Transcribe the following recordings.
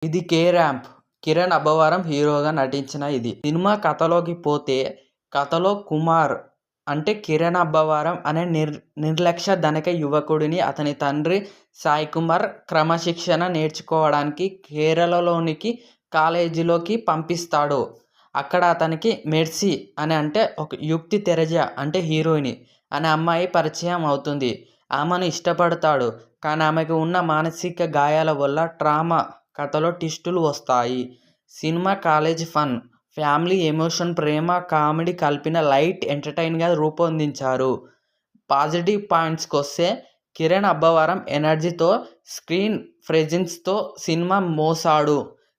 ఇది 'K ramp'. Kiran Abbavaram హీరోగా నటించిన ఇది. సినిమా కథలోకి పోతే, కథలో కుమార్ అంటే కిరణ్ అబ్బవరం అనే నిర్లక్ష్య ధనిక యువకుడిని అతని తండ్రి సాయికుమార్ క్రమశిక్షణ నేర్చుకోవడానికి కేరళలోనికి కాలేజీలోకి పంపిస్తాడు. అక్కడ అతనికి మెర్సీ అంటే ఒక యుక్తి తెరజ అంటే హీరోయిన్ అనే అమ్మాయి పరిచయం అవుతుంది. ఆమెను ఇష్టపడతాడు. కానీ ఆమెకు ఉన్న మానసిక గాయాల వల్ల ట్రామా కథలో ట్విస్టులు వస్తాయి. Cinema college fun, family emotion, ప్రేమ, కామెడీ కలిపిన లైట్ ఎంటర్టైనర్గా రూపొందించారు. పాజిటివ్ పాయింట్స్కొస్తే కిరణ్ అబ్బవరం ఎనర్జీతో, స్క్రీన్ ప్రెజెన్స్తో సినిమా మోసాడు.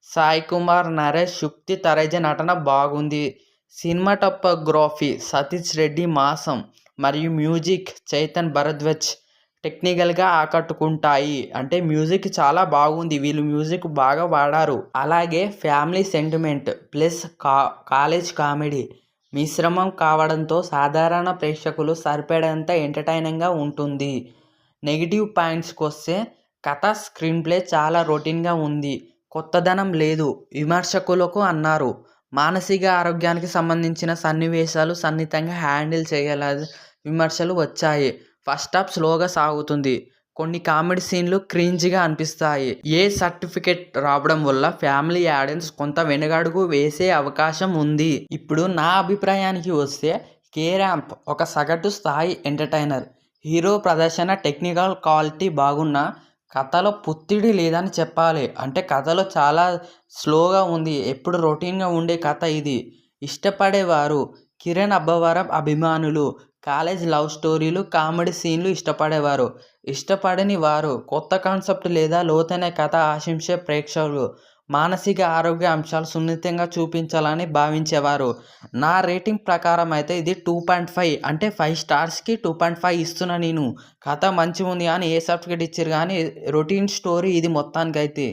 సాయికుమార్, నరేష్, యుక్తి తరేజ నటన బాగుంది. సినిమాటోగ్రఫీ సతీష్ రెడ్డి మాసం మరియు మ్యూజిక్ చైతన్ భరద్వాజ్ టెక్నికల్గా ఆకట్టుకుంటాయి. అంటే మ్యూజిక్ చాలా బాగుంది. వీళ్ళు మ్యూజిక్ బాగా వాడారు. అలాగే family sentiment plus college comedy మిశ్రమం కావడంతో సాధారణ ప్రేక్షకులు సరిపడేంత ఎంటర్టైనింగ్గా ఉంటుంది. నెగిటివ్ పాయింట్స్కి వస్తే కథ, స్క్రీన్ ప్లే చాలా రొటీన్గా ఉంది. కొత్తదనం లేదు విమర్శకులకు అన్నారు. మానసిక ఆరోగ్యానికి సంబంధించిన సన్నివేశాలు సున్నితంగా హ్యాండిల్ చేయలేదని విమర్శలు వచ్చాయి. ఫస్ట్ హాఫ్ స్లోగా సాగుతుంది. కొన్ని కామెడీ సీన్లు క్రింజ్గా అనిపిస్తాయి. ఏ సర్టిఫికెట్ రావడం వల్ల ఫ్యామిలీ ఆడియన్స్ కొంత వెనుకడుగు వేసే అవకాశం ఉంది. ఇప్పుడు నా అభిప్రాయానికి వస్తే 'కే ర్యాంప్' ఒక సగటు స్థాయి ఎంటర్టైనర్. హీరో ప్రదర్శన, టెక్నికల్ క్వాలిటీ బాగున్నా కథలో పుత్తిడి లేదని చెప్పాలి. అంటే కథలో చాలా స్లోగా ఉంది. ఎప్పుడు రొటీన్గా ఉండే కథ ఇది. ఇష్టపడేవారు కిరణ్ అబ్బవరం అభిమానులు కాలేజ్ లవ్ స్టోరీలు, కామెడీ సీన్లు ఇష్టపడేవారు. ఇష్టపడని వారు కొత్త కాన్సెప్ట్ లేదా లోతైన కథ ఆశించే ప్రేక్షకులు. మానసిక ఆరోగ్య అంశాలు సున్నితంగా చూపించాలని భావించేవారు. నా రేటింగ్ ప్రకారం అయితే ఇది 2.5 అంటే 5 స్టార్స్కి 2.5 ఇస్తున్నా నేను. కథ మంచిగా ఉంది కానీ ఏ సర్టిఫికేట్ ఇచ్చారు కానీ రొటీన్ స్టోరీ ఇది మొత్తానికైతే.